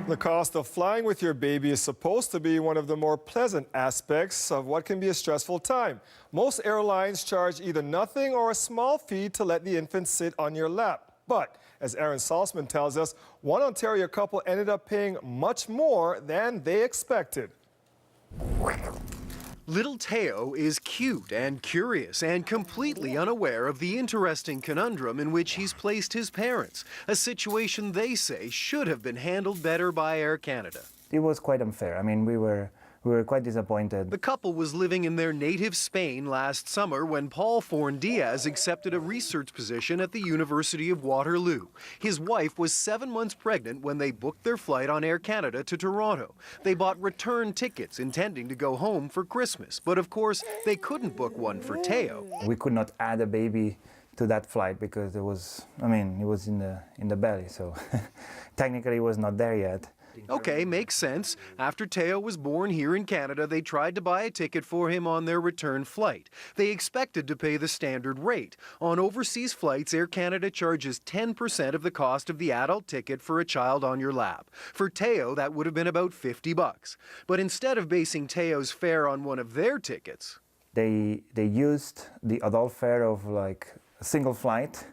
The cost of flying with your baby is supposed to be one of the more pleasant aspects of what can be a stressful time. Most airlines charge either nothing or a small fee to let the infant sit on your lap. But as Aaron Saltzman tells us, one Ontario couple ended up paying much more than they expected. Little Teo is cute and curious and completely unaware of the interesting conundrum in which he's placed his parents, a situation they say should have been handled better by Air Canada. It was quite unfair. I mean, we were quite disappointed. The couple was living in their native Spain last summer when Paul Forn-Diaz accepted a research position at the University of Waterloo. His wife was 7 months pregnant when they booked their flight on Air Canada to Toronto. They bought return tickets intending to go home for Christmas, but of course they couldn't book one for Teo. We could not add a baby to that flight because it was in the belly, so technically it was not there yet. Okay, makes sense. After Teo was born here in Canada, they tried to buy a ticket for him on their return flight. They expected to pay the standard rate. On overseas flights, Air Canada charges 10% of the cost of the adult ticket for a child on your lap. For Teo, that would have been about $50. But instead of basing Teo's fare on one of their tickets, they used the adult fare of like a single flight,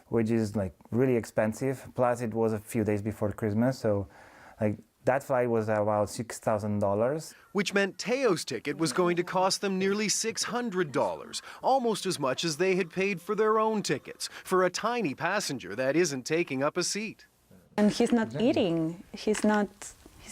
which is like really expensive. Plus, it was a few days before Christmas, so like that flight was about $6,000. which meant Teo's ticket was going to cost them nearly $600, almost as much as they had paid for their own tickets, for a tiny passenger that isn't taking up a seat. And he's not eating, he's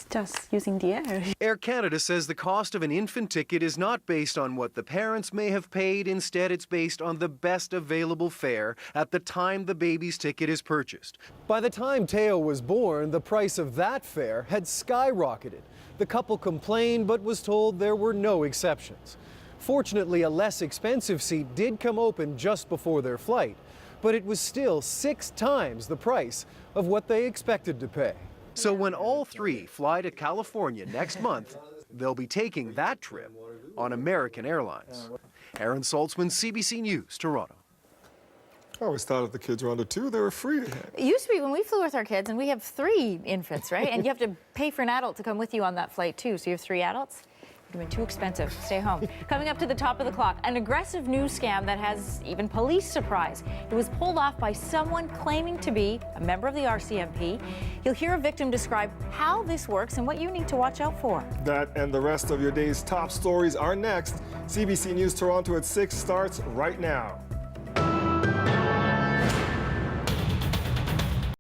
just using the air. Air Canada says the cost of an infant ticket is not based on what the parents may have paid. Instead, it's based on the best available fare at the time the baby's ticket is purchased. By the time Teo was born, the price of that fare had skyrocketed. The couple complained but was told there were no exceptions. Fortunately, a less expensive seat did come open just before their flight, but it was still 6 times the price of what they expected to pay. So when all three fly to California next month, they'll be taking that trip on American Airlines. Aaron Saltzman, CBC News, Toronto. I always thought if the kids were under 2, they were free to have. It used to be when we flew with our kids, and we have 3 infants, right? And you have to pay for an adult to come with you on that flight, too. So you have 3 adults. It would have been too expensive. Stay home. Coming up to the top of the clock, an aggressive news scam that has even police surprised. It was pulled off by someone claiming to be a member of the RCMP. You'll hear a victim describe how this works and what you need to watch out for. That and the rest of your day's top stories are next. CBC News Toronto at 6 starts right now.